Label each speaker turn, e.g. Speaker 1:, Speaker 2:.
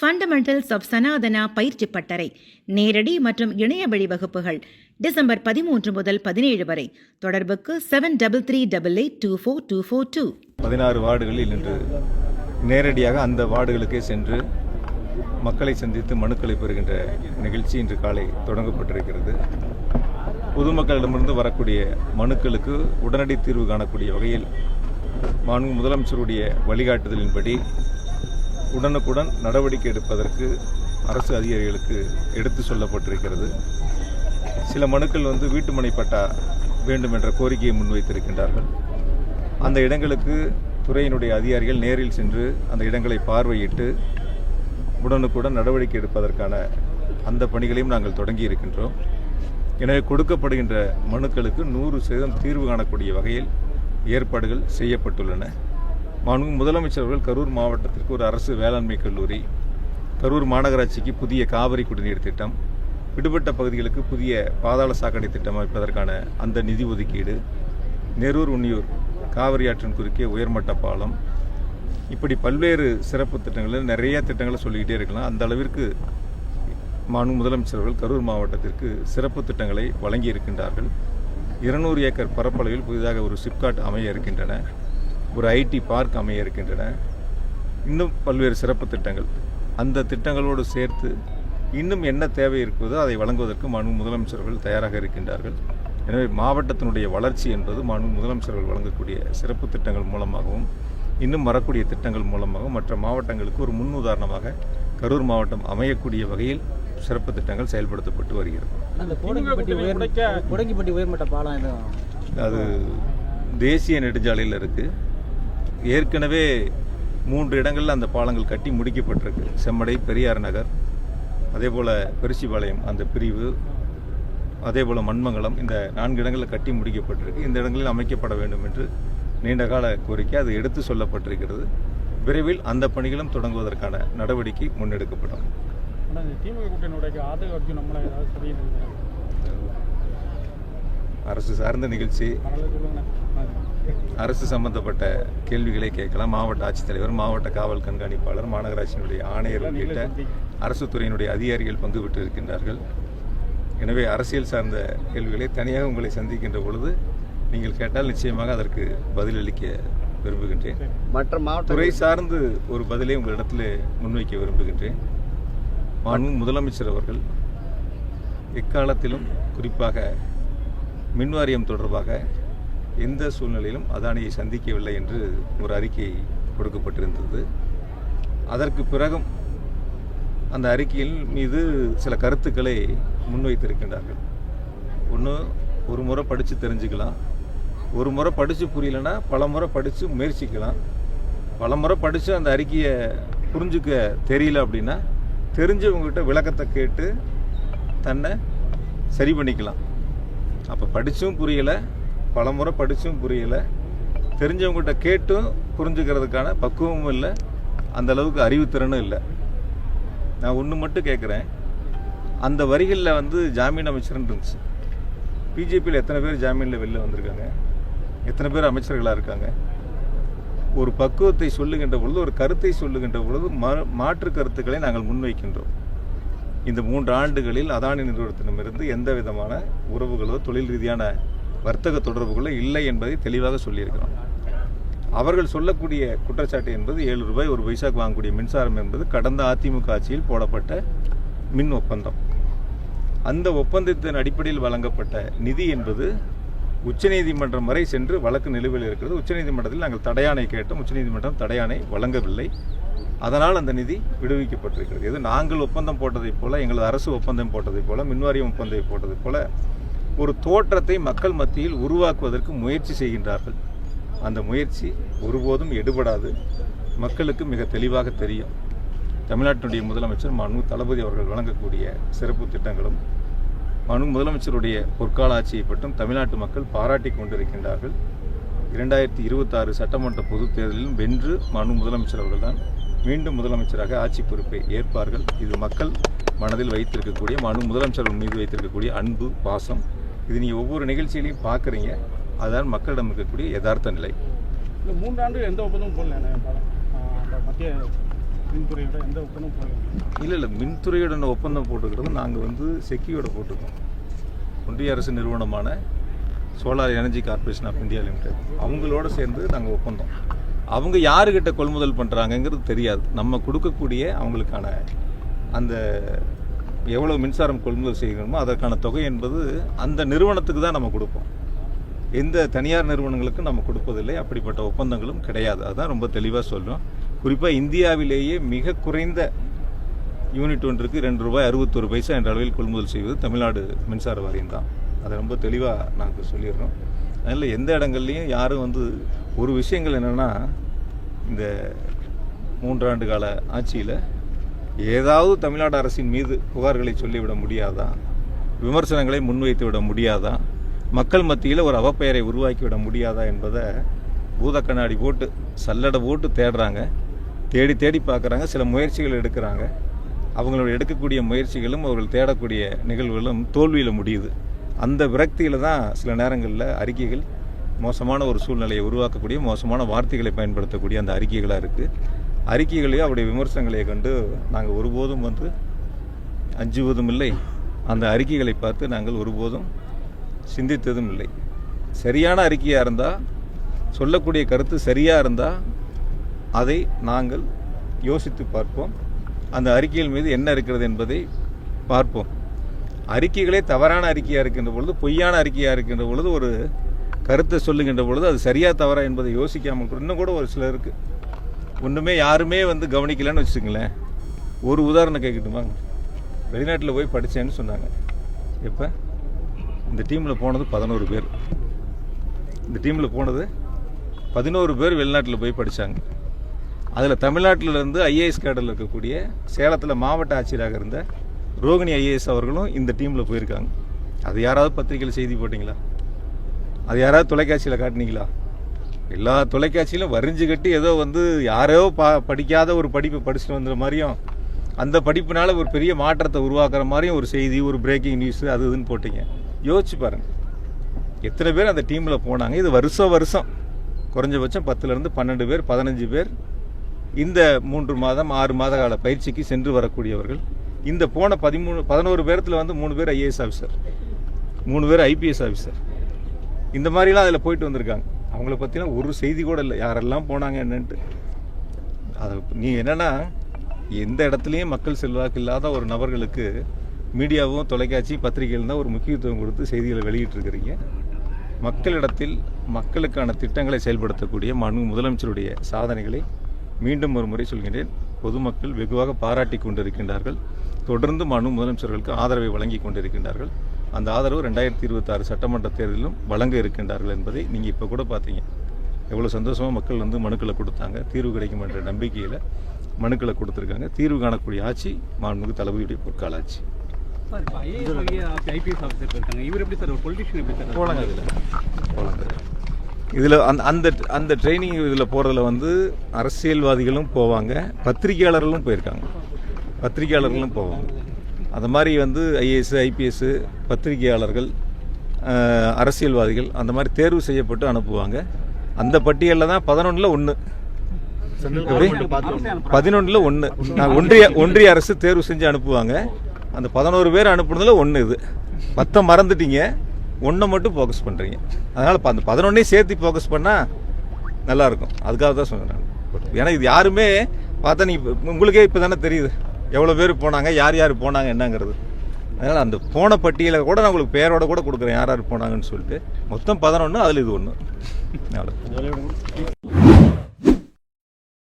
Speaker 1: Fundamentals of Sanatana பயிற்சி பட்டறை நேரடி மற்றும் இணைய வழி வகுப்புகள் டிசம்பர் 13 முதல் 17 வரை. தொடர்புக்கு 7338824242.
Speaker 2: 16 வார்டுகளில் இன்று நேரடியாக அந்த வார்டுகளுக்கே சென்று மக்களை சந்தித்து மனுக்களை பெறுகின்ற நிகழ்ச்சி இன்று காலை தொடங்கப்பட்டிருக்கிறது. பொதுமக்களிடமிருந்து வரக்கூடிய மனுக்களுக்கு உடனடி தீர்வு காணக்கூடிய வகையில் மாண்பு முதலமைச்சருடைய வழிகாட்டுதலின்படி உடனுக்குடன் நடவடிக்கை எடுப்பதற்கு அரசு அதிகாரிகளுக்கு எடுத்து சொல்லப்பட்டிருக்கிறது. சில மனுக்கள் வீட்டுமனை பட்டா வேண்டும் என்ற கோரிக்கையை முன்வைத்திருக்கின்றார்கள். அந்த இடங்களுக்கு துறையினுடைய அதிகாரிகள் நேரில் சென்று அந்த இடங்களை பார்வையிட்டு உடனுக்குடன் நடவடிக்கை எடுப்பதற்கான அந்த பணிகளையும் நாங்கள் தொடங்கி இருக்கின்றோம். எனவே கொடுக்கப்படுகின்ற மனுக்களுக்கு 100% தீர்வு காணக்கூடிய வகையில் ஏற்பாடுகள் செய்யப்பட்டுள்ளன. மாண்பு முதலமைச்சர் அவர்கள் கரூர் மாவட்டத்திற்கு ஒரு அரசு வேளாண்மை கல்லூரி, கரூர் மாநகராட்சிக்கு புதிய காவிரி குடிநீர் திட்டம், விடுபட்ட பகுதிகளுக்கு புதிய பாதாள சாக்கடை திட்டம் அமைப்பதற்கான அந்த நிதி ஒதுக்கீடு, நெரூர் உன்னியூர் காவிரி ஆற்றின் குறுக்கே உயர்மட்ட பாலம், இப்படி பல்வேறு சிறப்பு திட்டங்கள் நிறைய திட்டங்களை சொல்லிக்கிட்டே இருக்கலாம். அந்த அளவிற்கு மாண்பு முதலமைச்சர் அவர்கள் கரூர் மாவட்டத்திற்கு சிறப்பு திட்டங்களை வழங்கி இருக்கின்றார்கள். 200 ஏக்கர் பரப்பளவில் புதிதாக ஒரு சிப்காட் அமைய இருக்கின்றன, ஒரு ஐடி பார்க் அமைய இருக்கின்றன, இன்னும் பல்வேறு சிறப்பு திட்டங்கள். அந்த திட்டங்களோடு சேர்த்து இன்னும் என்ன தேவை இருக்கிறதோ அதை வழங்குவதற்கு மாண்பு முதலமைச்சர்கள் தயாராக இருக்கின்றார்கள். எனவே மாவட்டத்தினுடைய வளர்ச்சி என்பது மாண்பு முதலமைச்சர்கள் வழங்கக்கூடிய சிறப்பு திட்டங்கள் மூலமாகவும் இன்னும் வரக்கூடிய திட்டங்கள் மூலமாகவும் மற்ற மாவட்டங்களுக்கு ஒரு முன்னுதாரணமாக கரூர் மாவட்டம் அமையக்கூடிய வகையில் சிறப்பு திட்டங்கள் செயல்படுத்தப்பட்டு வருகிறது. அது தேசிய நெடுஞ்சாலையில் இருக்குது. ஏற்கனவே 3 இடங்களில் அந்த பாலங்கள் கட்டி முடிக்கப்பட்டிருக்கு. செம்மடை, பெரியார் நகர், அதேபோல் பெருசிபாளையம் அந்த பிரிவு, அதேபோல் மண்மங்கலம், இந்த 4 இடங்களில் கட்டி முடிக்கப்பட்டிருக்கு. இந்த இடங்களில் அமைக்கப்பட வேண்டும் என்று நீண்டகால கோரிக்கை அது எடுத்து சொல்லப்பட்டிருக்கிறது. விரைவில் அந்த பணிகளும் தொடங்குவதற்கான நடவடிக்கை முன்னெடுக்கப்படும். அரசு சார்ந்த நிகழ்ச்சி, அரசு சம்பந்தப்பட்ட கேள்விகளை கேட்கலாம். மாவட்ட ஆட்சித்தலைவர், மாவட்ட காவல் கண்காணிப்பாளர், மாநகராட்சியினுடைய ஆணையர் உள்ளிட்ட அரசு துறையினுடைய அதிகாரிகள் பங்கு பெற்று இருக்கின்றார்கள். எனவே அரசியல் சார்ந்த கேள்விகளை தனியாக உங்களை சந்திக்கின்ற பொழுது நீங்கள் கேட்டால் நிச்சயமாக அதற்கு பதிலளிக்க விரும்புகின்றேன். மற்ற மாவட்ட துறை சார்ந்து ஒரு பதிலை உங்களிடத்தில் முன்வைக்க விரும்புகின்றேன். மாண்பு முதலமைச்சர் அவர்கள் எக்காலத்திலும் குறிப்பாக மின்வாரியம் தொடர்பாக எந்த சூழ்நிலையிலும் அதானியை சந்திக்கவில்லை என்று ஒரு அறிக்கை கொடுக்கப்பட்டிருந்தது. அதற்கு பிறகும் அந்த அறிக்கையின் மீது சில கருத்துக்களை முன்வைத்திருக்கின்றார்கள். ஒரு முறை படித்து தெரிஞ்சுக்கலாம், ஒரு முறை படித்து புரியலைன்னா பல முறை படித்து முயற்சிக்கலாம், பல முறை படித்து அந்த அறிக்கையை புரிஞ்சுக்க தெரியல அப்படின்னா தெரிஞ்சவங்ககிட்ட விளக்கத்தை கேட்டு தன்னை சரி பண்ணிக்கலாம். அப்போ படித்தும் புரியலை, பல முறை படித்தும் புரியலை, தெரிஞ்சவங்ககிட்ட கேட்டும் புரிஞ்சுக்கிறதுக்கான பக்குவமும் இல்லை, அந்த அளவுக்கு அறிவுத்திறனும் இல்லை. நான் ஒன்று மட்டும் கேட்குறேன், அந்த வரிகளில் ஜாமீன் அமைச்சர்னு இருந்துச்சு. பிஜேபியில் எத்தனை பேர் ஜாமீனில் வெளில வந்திருக்காங்க, எத்தனை பேர் அமைச்சர்களாக இருக்காங்க? ஒரு பக்குவத்தை சொல்லுகின்ற பொழுது, ஒரு கருத்தை சொல்லுகின்ற பொழுது மாற்று கருத்துக்களை நாங்கள் முன்வைக்கின்றோம். இந்த 3 ஆண்டுகளில் அதானி நிறுவனத்திடமிருந்து எந்த விதமான உறவுகளோ தொழில் ரீதியான வர்த்தக தொடர்புகளோ இல்லை என்பதை தெளிவாக சொல்லியிருக்கிறோம். அவர்கள் சொல்லக்கூடிய குற்றச்சாட்டு என்பது 7 ரூபாய் 1 பைசாக்கு வாங்கக்கூடிய மின்சாரம் என்பது கடந்த அதிமுக ஆட்சியில் போடப்பட்ட மின் ஒப்பந்தம். அந்த ஒப்பந்தத்தின் அடிப்படையில் வழங்கப்பட்ட நிதி என்பது உச்சநீதிமன்றம் வரை சென்று வழக்கு நிலுவையில் இருக்கிறது. உச்சநீதிமன்றத்தில் நாங்கள் தடையாணை கேட்டோம், உச்சநீதிமன்றம் தடையாணை வழங்கவில்லை. அதனால் அந்த நிதி விடுவிக்கப்பட்டிருக்கிறது. இது நாங்கள் ஒப்பந்தம் போட்டதைப் போல, எங்களது அரசு ஒப்பந்தம் போட்டதைப் போல, மின்வாரியம் ஒப்பந்தம் போட்டதைப் போல ஒரு தோற்றத்தை மக்கள் மத்தியில் உருவாக்குவதற்கு முயற்சி செய்கின்றார்கள். அந்த முயற்சி ஒருபோதும் எடுபடாது. மக்களுக்கு மிக தெளிவாக தெரியும். தமிழ்நாட்டினுடைய முதலமைச்சர் மாண்பு தளபதி அவர்கள் வழங்கக்கூடிய சிறப்பு திட்டங்களும் மாண்பு முதலமைச்சருடைய பொற்கால ஆட்சியை பற்றும் தமிழ்நாட்டு மக்கள் பாராட்டி கொண்டிருக்கின்றார்கள். 2026 சட்டமன்ற பொதுத் தேர்தலிலும் வென்று மாண்பு முதலமைச்சர் அவர்கள்தான் மீண்டும் முதலமைச்சராக ஆட்சி பொறுப்பை ஏற்பார்கள். இது மக்கள் மனதில் வைத்திருக்கக்கூடிய, மாண்பு முதலமைச்சர்கள் மீது வைத்திருக்கக்கூடிய அன்பு, பாசம். இது நீங்கள் ஒவ்வொரு நிகழ்ச்சியிலையும் பார்க்குறீங்க. அதுதான் மக்களிடம் இருக்கக்கூடிய யதார்த்த நிலை.
Speaker 3: இந்த 3 ஆண்டு எந்த ஒப்பந்தமும் போடல மத்திய மின்துறையோட எந்த ஒப்பந்தம் போடல?
Speaker 2: இல்லை மின்துறையுடன் ஒப்பந்தம் போட்டுக்கிறது நாங்கள் வந்து செக்கியோட போட்டிருக்கோம். ஒன்றிய அரசு நிறுவனமான solar energy corporation of India limited அவங்களோட சேர்ந்து நாங்கள் ஒப்பந்தம். அவங்க யாருக்கிட்ட கொள்முதல் பண்ணுறாங்கங்கிறது தெரியாது. நம்ம கொடுக்கக்கூடிய அவங்களுக்கான அந்த எவ்வளோ மின்சாரம் கொள்முதல் செய்யணுமோ அதற்கான தொகை என்பது அந்த நிறுவனத்துக்கு தான் நம்ம கொடுப்போம். எந்த தனியார் நிறுவனங்களுக்கும் நம்ம கொடுப்பதில்லை. அப்படிப்பட்ட ஒப்பந்தங்களும் கிடையாது. அதுதான் ரொம்ப தெளிவாக சொல்கிறோம். குறிப்பாக இந்தியாவிலேயே மிக குறைந்த யூனிட் ஒன்றுக்கு ₹2.61 என்ற அளவில் கொள்முதல் செய்வது தமிழ்நாடு மின்சார வாரியம் தான். அதை ரொம்ப தெளிவாக நாங்கள் சொல்லிடுறோம். அதனால் எந்த இடங்கள்லையும் யாரும் வந்து ஒரு விஷயங்கள் என்னென்னா, இந்த 3 ஆண்டு கால ஆட்சியில் ஏதாவது தமிழ்நாடு அரசின் மீது புகார்களை சொல்லிவிட முடியாதா, விமர்சனங்களை முன்வைத்து விட முடியாதா, மக்கள் மத்தியில் ஒரு அவப்பெயரை உருவாக்கிவிட முடியாதா என்பதை பூத கண்ணாடி போட்டு சல்லடை போட்டு தேடுறாங்க. தேடி தேடி பார்க்குறாங்க. சில முயற்சிகள் எடுக்கிறாங்க. அவங்களோட எடுக்கக்கூடிய முயற்சிகளும் அவர்கள் தேடக்கூடிய நிகழ்வுகளும் தோல்வியில் முடியுது. அந்த விரக்தியில் தான் சில நேரங்களில் அறிக்கைகள் மோசமான ஒரு சூழ்நிலையை உருவாக்கக்கூடிய மோசமான வார்த்தைகளை பயன்படுத்தக்கூடிய அந்த அறிக்கைகளாக இருக்குது. அறிக்கைகளையோ அவருடைய விமர்சனங்களை கண்டு நாங்கள் ஒருபோதும் வந்து அஞ்சுவதும் இல்லை. அந்த அறிக்கைகளை பார்த்து நாங்கள் ஒருபோதும் சிந்தித்ததும் இல்லை. சரியான அறிக்கையாக இருந்தால், சொல்லக்கூடிய கருத்து சரியாக இருந்தால் அதை நாங்கள் யோசித்து பார்ப்போம். அந்த அறிக்கைகள் மீது என்ன இருக்கிறது என்பதை பார்ப்போம். அறிக்கைகளே தவறான அறிக்கையாக இருக்கின்ற பொழுது, பொய்யான அறிக்கையாக இருக்கின்ற பொழுது, ஒரு கருத்தை சொல்லுகின்ற பொழுது அது சரியா தவறா என்பதை யோசிக்காமல் இன்னும் கூட ஒரு சிலருக்கு ஒன்றுமே யாருமே வந்து கவனிக்கலன்னு வச்சுக்கங்களேன். ஒரு உதாரணம் கேட்கட்டுமாங்க. வெளிநாட்டில் போய் படித்தேன்னு சொன்னாங்க. எப்போ இந்த டீமில் போனது 11 பேர். இந்த டீமில் போனது 11 பேர் வெளிநாட்டில் போய் படித்தாங்க. அதில் தமிழ்நாட்டிலேருந்து ஐஏஎஸ் கேடரில் இருக்கக்கூடிய சேலத்தில் மாவட்ட ஆட்சியராக இருந்த ரோகிணி ஐஏஎஸ் அவர்களும் இந்த டீமில் போயிருக்காங்க. அது யாராவது பத்திரிகையில் செய்தி போட்டிங்களா? அது யாராவது தொலைக்காட்சியில் காட்டினீங்களா? எல்லா தொலைக்காட்சியிலும் வரிஞ்சு கட்டி ஏதோ வந்து யாரோ படிக்காத ஒரு படிப்பை படிச்சுட்டு வந்துற மாதிரியும், அந்த படிப்பினால ஒரு பெரிய மாற்றத்தை உருவாக்குற மாதிரியும் ஒரு செய்தி, ஒரு பிரேக்கிங் நியூஸ் அது இதுன்னு போட்டிங்க. யோசிச்சு பாருங்கள், எத்தனை பேர் அந்த டீமில் போனாங்க. இது வருஷம் குறைஞ்சபட்சம் 10லேருந்து 12 பேர் 15 பேர் இந்த 3 மாதம் 6 மாத கால பயிற்சிக்கு சென்று வரக்கூடியவர்கள். இந்த போன 11 பேரத்தில் வந்து 3 பேர் ஐஏஎஸ் ஆஃபீஸர், 3 பேர் ஐபிஎஸ் ஆஃபீஸர், இந்த மாதிரிலாம் அதில் போயிட்டு வந்திருக்காங்க. அவங்கள பற்றிலாம் ஒரு செய்தி கூட இல்லை, யாரெல்லாம் போனாங்க என்னன்ட்டு. அதை நீ என்னென்னா, எந்த இடத்துலையும் மக்கள் செல்வாக்கு இல்லாத ஒரு நபர்களுக்கு மீடியாவும் தொலைக்காட்சி பத்திரிகைகள் தான் ஒரு முக்கியத்துவம் கொடுத்து செய்திகளை வெளியிட்டிருக்கிறீங்க. மக்களிடத்தில் மக்களுக்கான திட்டங்களை செயல்படுத்தக்கூடிய முதலமைச்சருடைய சாதனைகளை மீண்டும் ஒரு முறை சொல்கின்றேன். பொதுமக்கள் வெகுவாக பாராட்டி கொண்டிருக்கின்றார்கள். தொடர்ந்து முதலமைச்சர்களுக்கு ஆதரவை வழங்கி கொண்டிருக்கின்றார்கள். அந்த ஆதரவு 2026 சட்டமன்ற தேர்தலிலும் வழங்க இருக்கின்றார்கள் என்பதை நீங்கள் இப்போ கூட பார்த்தீங்க. எவ்வளோ சந்தோஷமாக மக்கள் வந்து மனுக்களை கொடுத்தாங்க. தீர்வு கிடைக்கும் என்ற நம்பிக்கையில் மனுக்களை கொடுத்துருக்காங்க. தீர்வு காணக்கூடிய ஆட்சி மாண்புமிகு தளபதியுடைய பொற்கால ஆட்சி. இதில் அந்த ட்ரைனிங் இதில் போகிறதுல வந்து அரசியல்வாதிகளும் போவாங்க, பத்திரிகையாளர்களும் போயிருக்காங்க, பத்திரிகையாளர்களும் போவாங்க. அந்த மாதிரி வந்து ஐஏஎஸ் ஐபிஎஸ் பத்திரிகையாளர்கள் அரசியல்வாதிகள் அந்த மாதிரி தேர்வு செய்யப்பட்டு அனுப்புவாங்க. அந்த பட்டியலில் தான் 11ல் 1 11ல் 1 ஒன்றிய அரசு தேர்வு செஞ்சு அனுப்புவாங்க. அந்த 11 பேர் அனுப்புனதுல 1 இது. 10 மறந்துட்டீங்க, 1 மட்டும் ஃபோக்கஸ் பண்ணுறீங்க. அதனால் அந்த 11ஐயும் சேர்த்து ஃபோக்கஸ் பண்ணால் நல்லாயிருக்கும். அதுக்காக தான் சொன்னேன். ஏன்னா இது யாருமே பார்த்தா நீ உங்களுக்கே இப்போ தானே தெரியுது எவ்வளோ பேர் போனாங்க, யார் யார் போனாங்க என்னங்கிறது. அதனால் அந்த போன பட்டியலை கூட நான் உங்களுக்கு பேரோட கூட கொடுக்குறேன் யார் யார் போனாங்கன்னு சொல்லிட்டு. மொத்தம் 11, அதில் இது 1.